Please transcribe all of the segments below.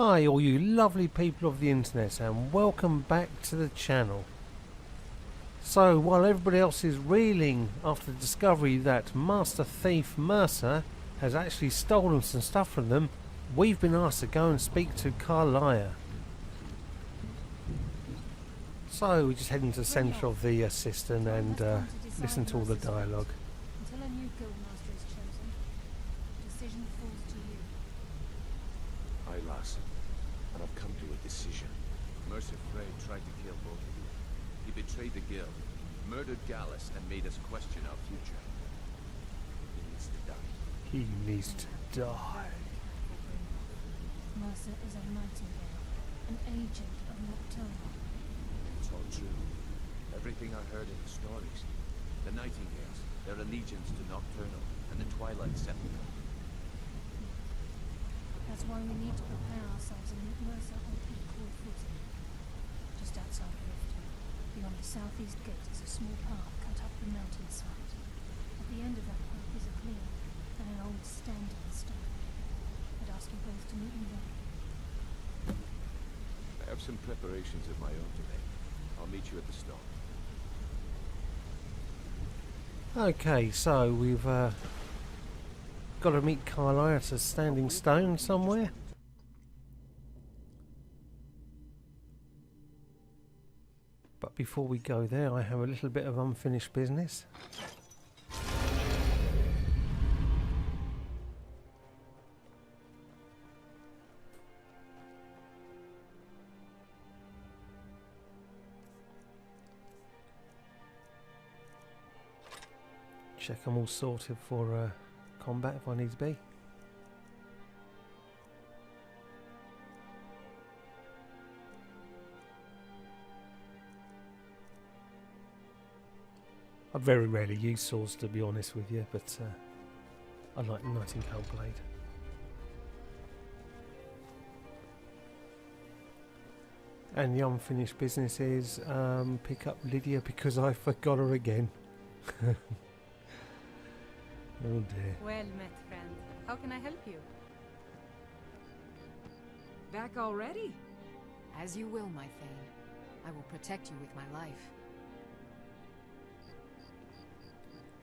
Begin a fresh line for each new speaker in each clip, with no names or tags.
Hi all you lovely people of the internet, and welcome back to the channel. So while everybody else is reeling after the discovery that Master Thief Mercer has actually stolen some stuff from them, we've been asked to go and speak to Karliah. So we just head into the centre of the cistern and listen to all the dialogue.
Until a new guildmaster is chosen, the decision falls to you.
Aye, lass, and I've come to a decision. Mercer Frey tried to kill both of you. He betrayed the guild, murdered Gallus, and made us question our future. He needs to die.
He needs to die.
Mercer is a Nightingale, an agent of Nocturnal.
It's all true. Everything I heard in the stories. The Nightingales, their allegiance to Nocturnal, and the Twilight Settlement.
That's why we need to prepare ourselves and meet Mercer on equal footing. Just outside Riften, beyond the southeast gate, is a small path cut up the mountainside. At the end of that path is a clearing and an old standing stone. I'd ask you both to meet me there.
I have some preparations of my own to make. I'll meet you at the stone.
Okay, so we've got to meet Karliah at a standing stone somewhere. But before we go there, I have a little bit of unfinished business. Check I'm all sorted for combat if I need to be. I very rarely use swords, to be honest with you, but I like the Nightingale blade. And the unfinished business is pick up Lydia because I forgot her again. Oh dear.
Well met, friend. How can I help you?
Back already?
As you will, my Thane. I will protect you with my life.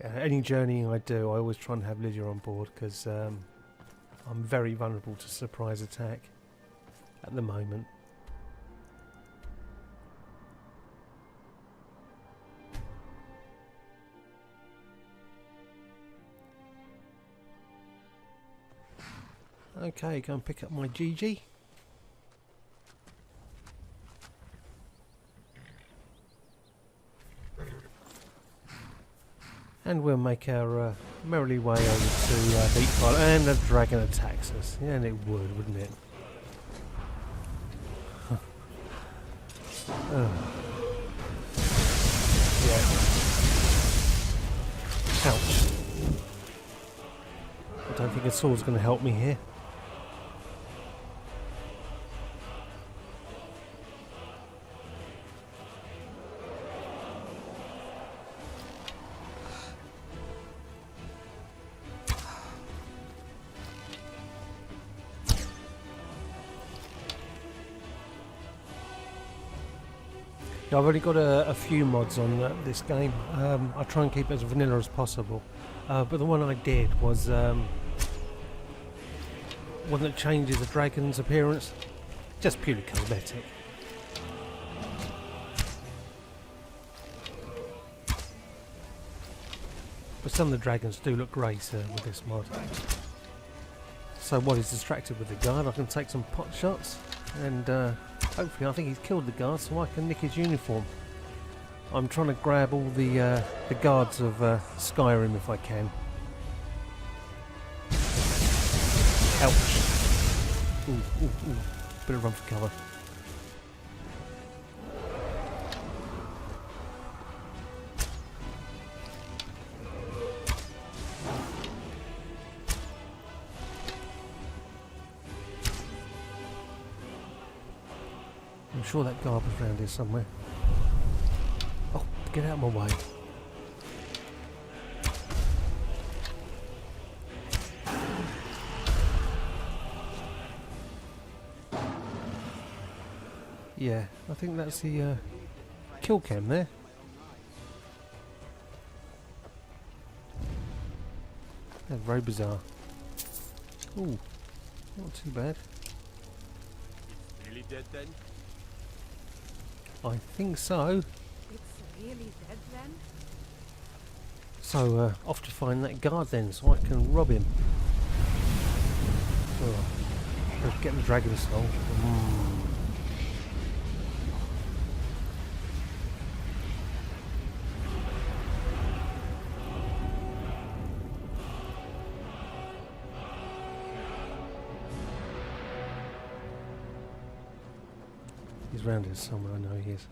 Any journeying I do, I always try and have Lydia on board because I'm very vulnerable to surprise attack at the moment. Okay, go and pick up my GG. And we'll make our merrily way over to Heatfire, and the dragon attacks us. Yeah, and it would, wouldn't it? Oh. Yeah. Ouch. I don't think a sword's going to help me here. I've only got a few mods on this game. I try and keep it as vanilla as possible, but the one I did was one that changes the dragon's appearance, just purely cosmetic. But some of the dragons do look great with this mod. So while he's distracted with the guard, I can take some pot shots and hopefully I think he's killed the guard so I can nick his uniform. I'm trying to grab all the guards of Skyrim if I can. Ouch. Ooh, ooh, ooh. Better run for cover. I'm sure that guard was around here somewhere. Oh, get out of my way. Yeah, I think that's the kill cam there. That's very bizarre. Ooh, not too bad.
Really dead then?
I think so.
It's really dead then?
So, off to find that guard then, so I can rob him. Oh, let's get the dragon skull. He's round here somewhere, I know he is.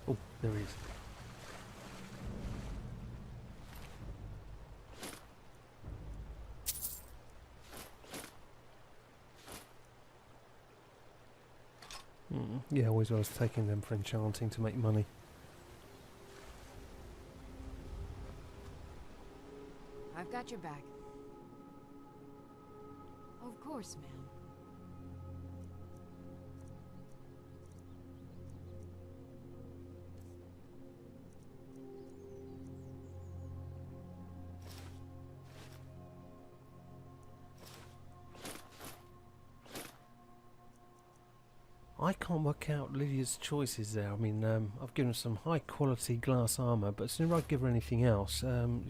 Oh, there he is. Yeah, always I was taking them for enchanting to make money.
I've got your back. Of course, ma'am.
I can't work out Lydia's choices there. I mean, I've given her some high quality glass armour, but as soon as I give her anything else,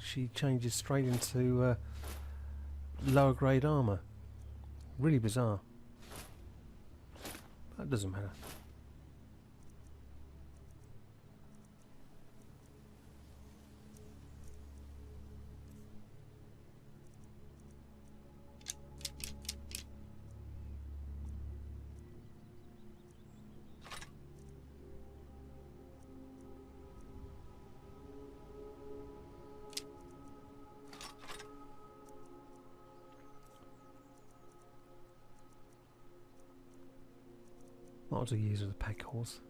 she changes straight into lower grade armour. Really bizarre. That doesn't matter. Might as well use as a pack horse.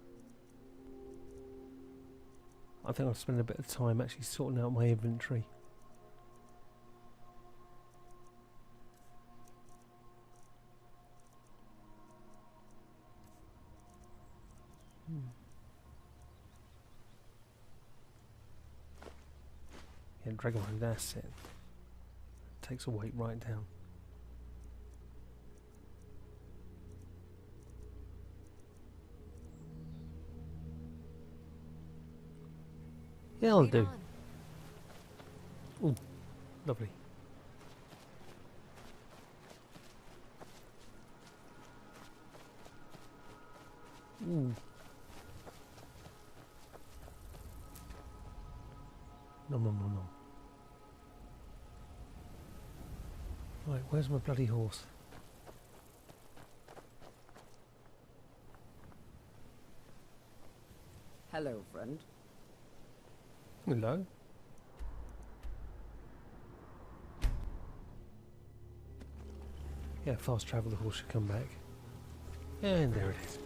I think I'll spend a bit of time actually sorting out my inventory. Yeah, Dragonfly, that's it. Takes a weight right down. Yeah, I'll
Lead
do.
on.
Ooh, lovely. Ooh. No, no, no, no. Right, where's my bloody horse?
Hello, friend.
Hello? Yeah, fast travel, the horse should come back. And there it is.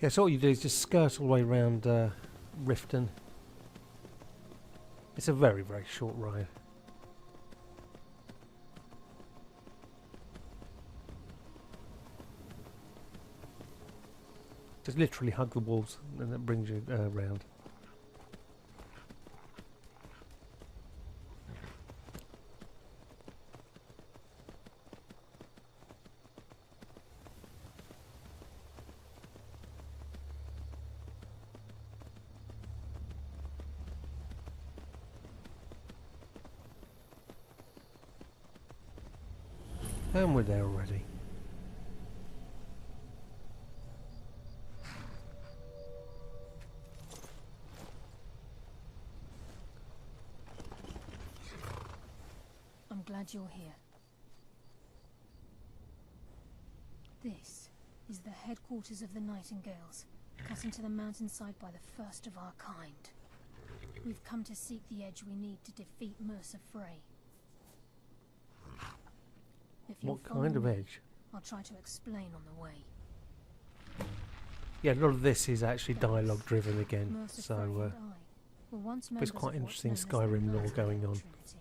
Yeah, so what you do is just skirt all the way around Riften. It's a very, very short ride. Just literally hug the walls and that brings you round. And we're there already.
I'm glad you're here. This is the headquarters of the Nightingales, cut into the mountainside by the first of our kind. We've come to seek the edge we need to defeat Mercer Frey. If you'll
What kind of
follow me,
edge?
I'll try to explain on the way.
Yeah, a lot of this is actually dialogue driven again,
Mercer
so
Frey and I were once
there's
members
quite
of what's
interesting
known as the
Skyrim lore
Mercer
going on.
Trinity.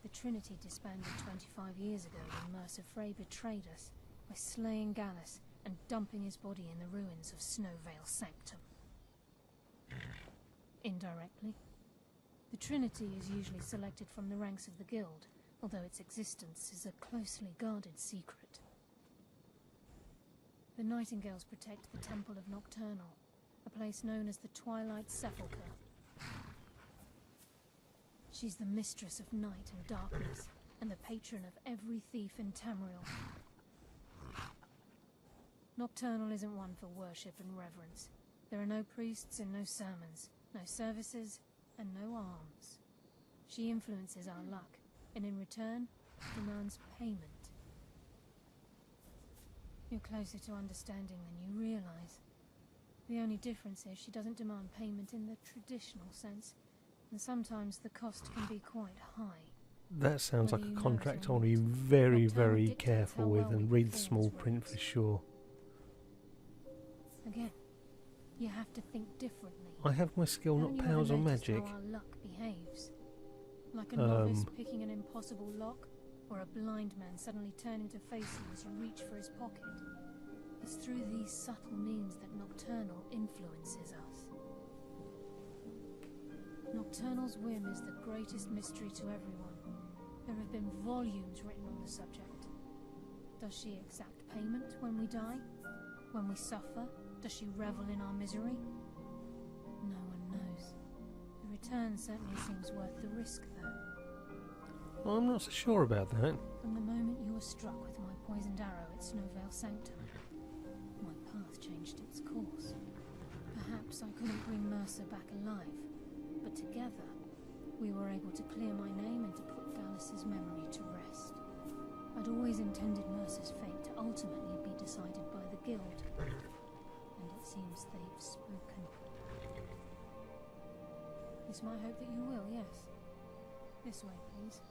The Trinity disbanded 25 years ago when Mercer Frey betrayed us by slaying Gallus and dumping his body in the ruins of Snowvale Sanctum. Indirectly, the Trinity is usually selected from the ranks of the Guild, although its existence is a closely guarded secret. The Nightingales protect the Temple of Nocturnal, a place known as the Twilight Sepulchre. She's the mistress of night and darkness, and the patron of every thief in Tamriel. Nocturnal isn't one for worship and reverence. There are no priests and no sermons, no services, and no alms. She influences our luck, and in return, demands payment. You're closer to understanding than you realize. The only difference is she doesn't demand payment in the traditional sense, and sometimes the cost can be quite high.
That sounds like
Whether
a
you know
contract
it
I
or
want to be
not,
very,
Nocturnal
very
dictates
careful
how
with
well we
and read the
perform
small
its
print for
roles.
sure.
Again, you have to think differently.
I have my skill,
Haven't
not
you ever
powers or
noticed
magic.
how our luck behaves? Like a novice picking an impossible lock, or a blind man suddenly turning to face you as you reach for his pocket. It's through these subtle means that Nocturnal influences us. Nocturnal's whim is the greatest mystery to everyone. There have been volumes written on the subject. Does she exact payment when we die? When we suffer? Does she revel in our misery? No one knows. The return certainly seems worth the risk, though.
I'm not so sure about that.
From the moment you were struck with my poisoned arrow at Snowvale Sanctum, my path changed its course. Perhaps I couldn't bring Mercer back alive, but together we were able to clear my name and to put Gallus's memory to rest. I'd always intended Mercer's fate to ultimately be decided by the Guild, and it seems they've spoken. It's my hope that you will, yes. This way, please.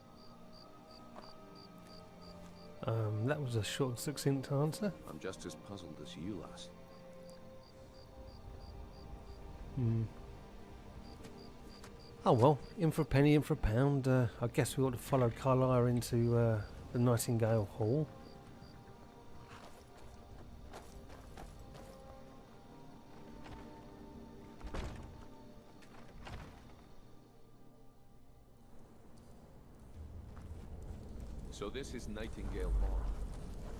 That was a short and succinct answer.
I'm just as puzzled as you, lass.
Oh well, in for a penny, in for a pound. I guess we ought to follow Karliah into the Nightingale Hall.
So this is Nightingale Hall.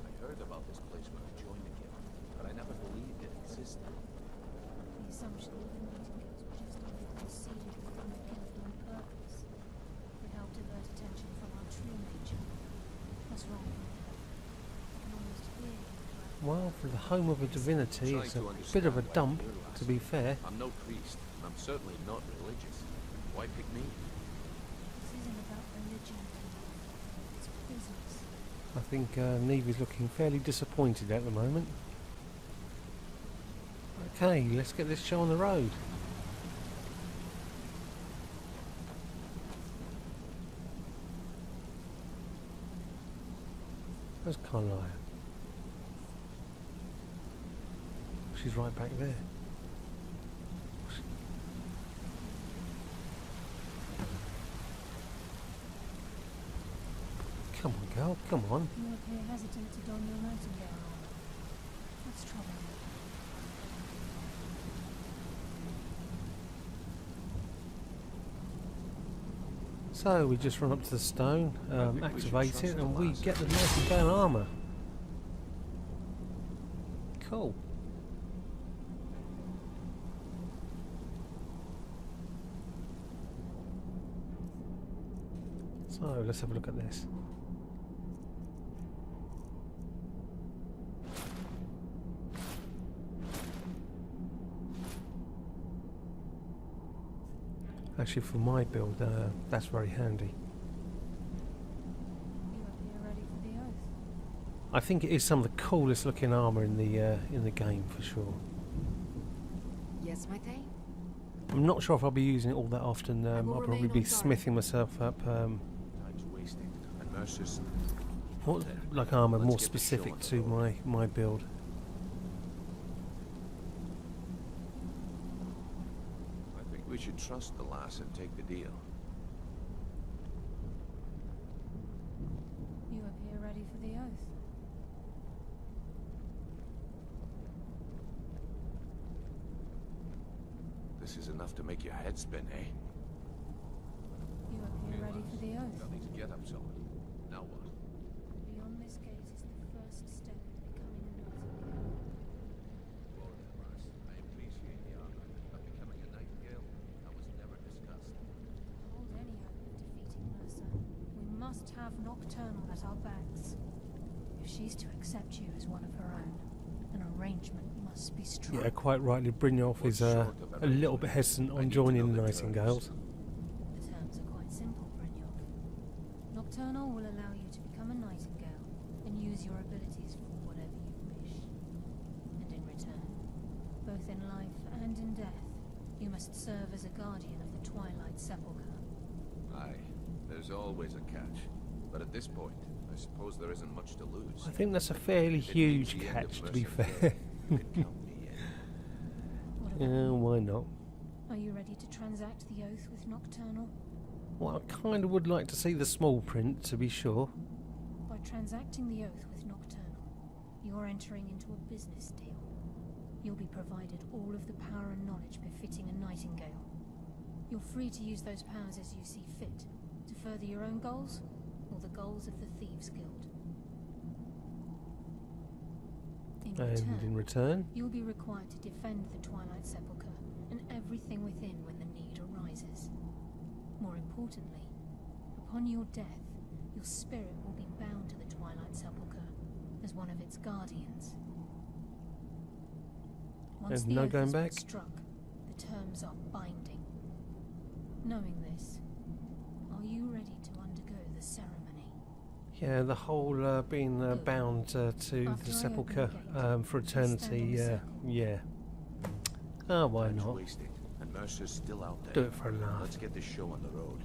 I heard about this place when I joined the guild, but I never believed it existed.
The assumption that the Nightingales were just either conceded within the Guild on purpose would help divert attention from our true nature. What's wrong with that? I can almost hear you.
Well, for the home of a divinity,
Trying
it's a
to
bit of a
understand why
dump,
I'm here, lass.
to be fair.
I'm no priest, and I'm certainly not religious. Why pick me?
This isn't about religion. It's business.
I think Neve's looking fairly disappointed at the moment. Okay, let's get this show on the road. Where's Karliah? She's right back there. Come on, girl, come on.
You appear hesitant to don your Nightingale armor. What's troubling you?
So we just run up to the stone,
think we should
activate
trust
it,
the
and we
lass.
get the Nightingale armor. Cool. So let's have a look at this. Actually, for my build, that's very handy.
You appear ready for the oath.
I think it is some of the coolest looking armor in the game for sure.
Yes, my thane?
I'm not sure if I'll be using it all that often.
I
I'll
will
probably
remain
be
on guard.
smithing myself up
Time's wasting, and Mercer's...
like armor
Let's
more
get the show
specific
on the
to
road.
my build.
should trust the lass and take the deal.
You appear ready for the oath.
This is enough to make your head spin, eh?
You appear ready for the oath.
Got me to get up, so now what?
Beyond this gate is the first step to becoming a Nightingale.
Well then, lass, I appreciate the honor, but becoming a Nightingale, that was never discussed.
Hold any hope of defeating Mercer. We must have Nocturnal at our backs. If she's to accept you as one of her own, an arrangement must be struck.
Yeah, quite rightly, Brynjolf is a little bit hesitant on joining the Nightingales.
The terms are quite simple, Brynjolf. Nocturnal will allow you to become a Nightingale and use your abilities for whatever you wish. And in return, both in life and in death, you must serve as a guardian of the Twilight Sepulchre.
Aye, there's always a catch. But at this point, I suppose there isn't much to lose.
I think that's a fairly
If it means
huge
the end of
catch, to be
Mercer's
fair.
day, you can count me in.
What about
Yeah,
you?
why not?
Are you ready to transact the oath with Nocturnal?
Well, I kind of would like to see the small print, to be sure.
By transacting the oath with Nocturnal, you're entering into a business deal. You'll be provided all of the power and knowledge befitting a Nightingale. You're free to use those powers as you see fit, to further your own goals, or the goals of the Thieves Guild.
And in return,
you'll be required to defend the Twilight Sepulchre and everything within when the need arises. More importantly, upon your death, your spirit will be bound to the Twilight Sepulchre as one of its guardians. Once
There's
the
no
oath
going
has been
back?
struck, the terms are binding. Knowing this, are you ready to undergo the ceremony?
yeah, the whole being bound to
After
the
I open
sepulchre
the gate,
for
you stand on
eternity,
the circle.
yeah. Oh, why
Time's
not?
wasted, and Mercer's still out there.
Do it for a laugh.
Let's get this show on the road.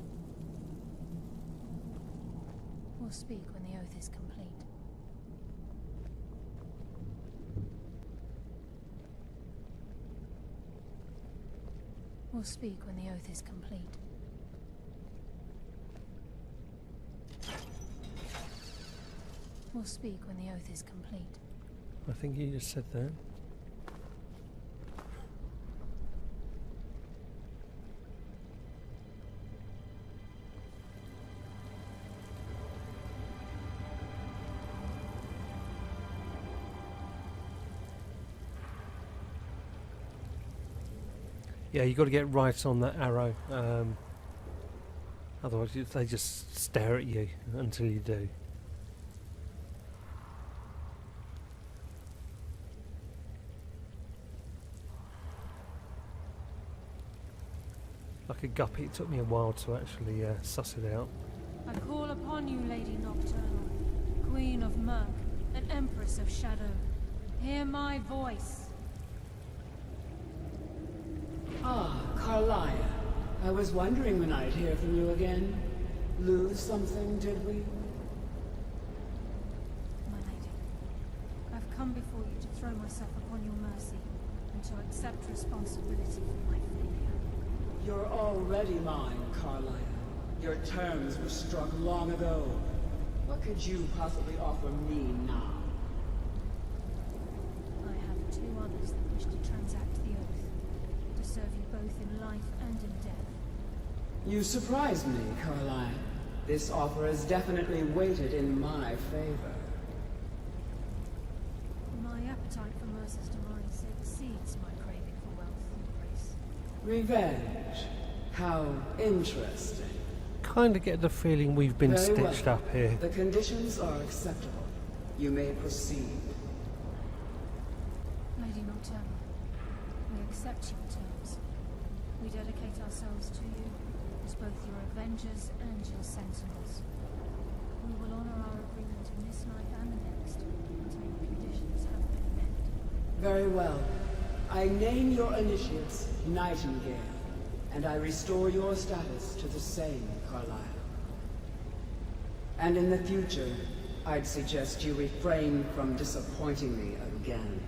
We'll speak when the oath is complete. We'll speak when the oath is complete. We'll speak when the oath is complete.
I think you just said that. Yeah, you got to get right on that arrow. Otherwise, they just stare at you until you do. Like a guppy, it took me a while to actually suss it out.
I call upon you, Lady Nocturnal, Queen of Murk and Empress of Shadow. Hear my voice.
Ah, Karliah. I was wondering when I'd hear from you again. Lose something, did we?
My lady, I've come before you to throw myself upon your mercy and to accept responsibility for my failure.
You're already mine, Karliah. Your terms were struck long ago. What could you possibly offer me now?
I have two others that wish to transact the oath, to serve you both in life and in death.
You surprised me, Karliah. This offer is definitely weighted in my favor.
My appetite for Mercer's demise exceeds my craving for wealth and grace.
Revenge. How interesting.
Kind of get the feeling we've been
Very
stitched
well.
up here.
The conditions are acceptable. You may proceed.
Lady Nocturnal, we accept your terms. We dedicate ourselves to you as both your avengers and your sentinels. We will honor our agreement in this life and the next until the conditions have been met.
Very well. I name your initiates Nightingale, and I restore your status to the same, Karliah. And in the future, I'd suggest you refrain from disappointing me again.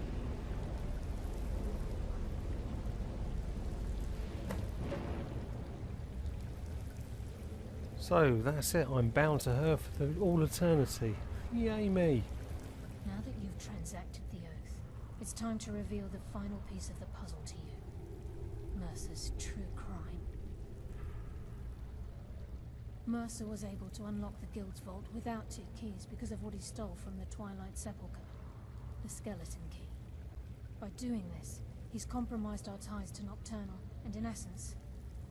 So that's it, I'm bound to her for all eternity. Yay me.
Now that you've transacted the oath, it's time to reveal the final piece of the puzzle to you. Mercer's true crime. Mercer was able to unlock the Guild's vault without 2 keys because of what he stole from the Twilight Sepulchre, the skeleton key. By doing this, he's compromised our ties to Nocturnal, and in essence,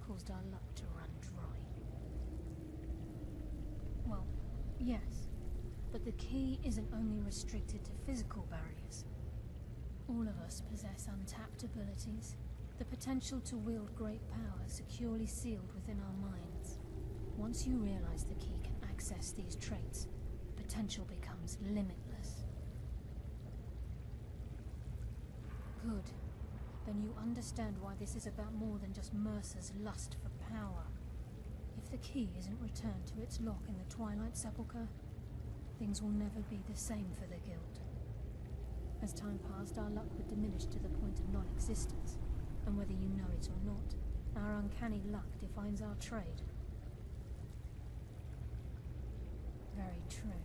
caused our luck to run dry. Well, yes, but the key isn't only restricted to physical barriers. All of us possess untapped abilities, the potential to wield great power securely sealed within our minds. Once you realize the key can access these traits, potential becomes limitless. Good. Then you understand why this is about more than just Mercer's lust for power. If the key isn't returned to its lock in the Twilight Sepulchre, things will never be the same for the Guild. As time passed, our luck would diminish to the point of non-existence, and whether you know it or not, our uncanny luck defines our trade. Very true.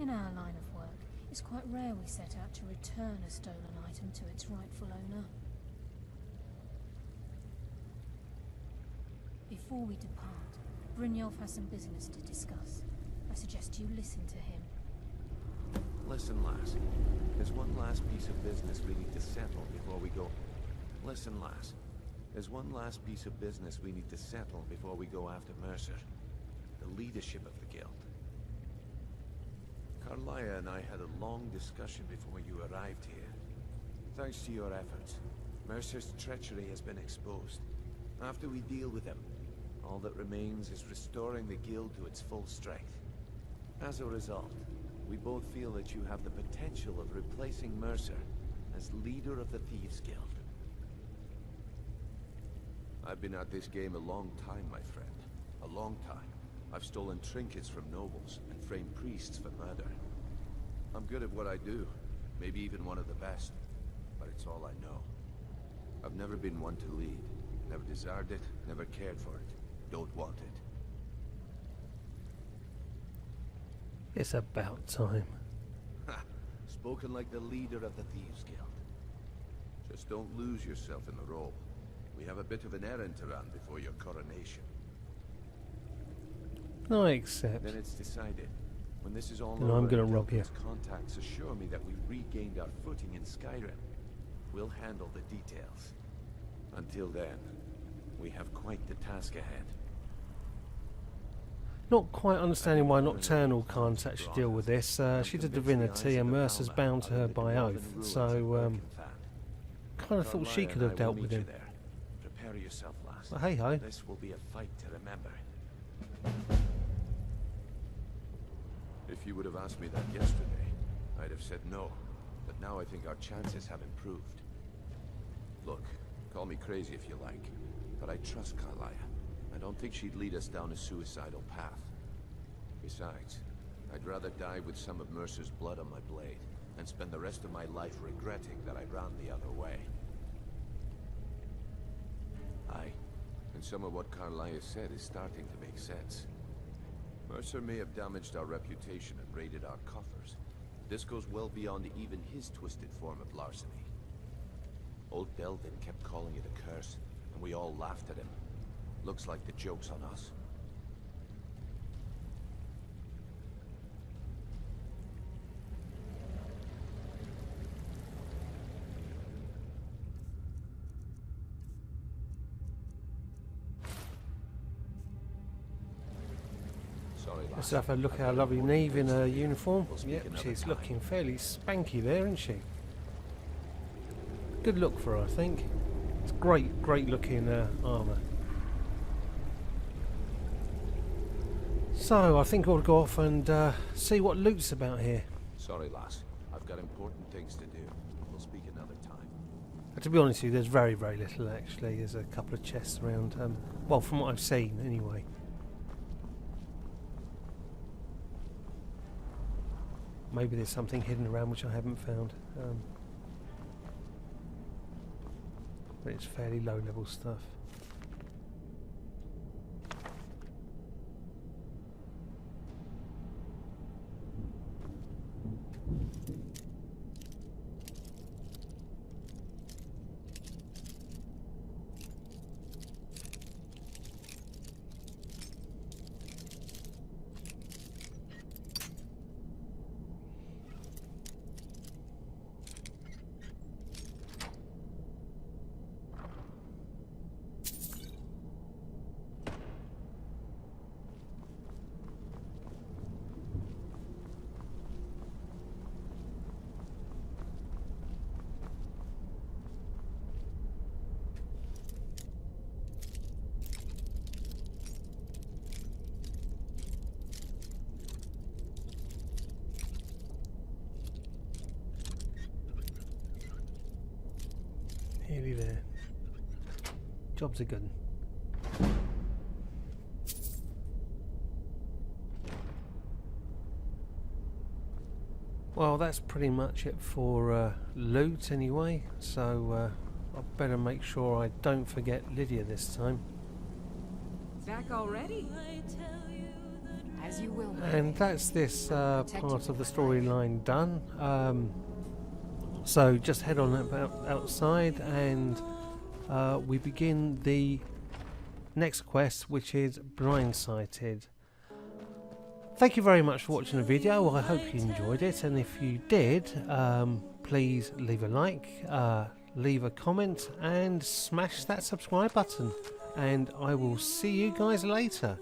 In our line of work, it's quite rare we set out to return a stolen item to its rightful owner. Before we depart, Brynjolf has some business to discuss. I suggest you listen to him.
Listen, lass. There's one last piece of business we need to settle before we go... Listen, lass. There's one last piece of business we need to settle before we go after Mercer. The leadership of the Guild. Karliah and I had a long discussion before you arrived here. Thanks to your efforts, Mercer's treachery has been exposed. After we deal with him, all that remains is restoring the Guild to its full strength. As a result, we both feel that you have the potential of replacing Mercer as leader of the Thieves Guild. I've been at this game a long time, my friend. A long time. I've stolen trinkets from nobles and framed priests for murder. I'm good at what I do, maybe even one of the best, but it's all I know. I've never been one to lead, never desired it, never cared for it, don't want it.
It's about time.
Ha! Spoken like the leader of the Thieves Guild. Just don't lose yourself in the role. We have a bit of an errand to run before your coronation.
I accept.
Then it's decided. When this is all
And
over,
I'm gonna rob you.
Guild's contacts assure me that we've regained our footing in Skyrim. We'll handle the details. Until then, we have quite the task ahead.
Not quite understanding why Nocturnal can't actually deal with this. She's a divinity and Mercer's bound to her by oath, so kind of thought she could have dealt with him.
Prepare yourself, lass.
But hey ho.
This will be a fight to remember. If you would have asked me that yesterday, I'd have said no. But now I think our chances have improved. Look, call me crazy if you like, but I trust Karliah. I don't think she'd lead us down a suicidal path. Besides, I'd rather die with some of Mercer's blood on my blade, and spend the rest of my life regretting that I ran the other way. Aye, and some of what Karliah said is starting to make sense. Mercer may have damaged our reputation and raided our coffers. This goes well beyond even his twisted form of larceny. Old Delvin kept calling it a curse, and we all laughed at him. Looks like the joke's on us. Sorry,
Let's have a look at our lovely Neve in her uniform. Yep, she's looking fairly spanky there, isn't she? Good look for her, I think. It's great looking armour. So, I think I'll go off and see what loot's about here.
Sorry, lass. I've got important things to do. We'll speak another time.
To be honest with you, there's very little actually. There's a couple of chests around. Well, from what I've seen, anyway. Maybe there's something hidden around which I haven't found. But it's fairly low-level stuff. Nearly there. Job's a good. Well, that's pretty much it for loot anyway, so I better make sure I don't forget Lydia this time.
Back already?
As you will.
And that's this part of the storyline done. So just head on outside and we begin the next quest, which is Blindsighted. Thank you very much for watching the video. I hope you enjoyed it, and if you did, please leave a like, leave a comment and smash that subscribe button, and I will see you guys later.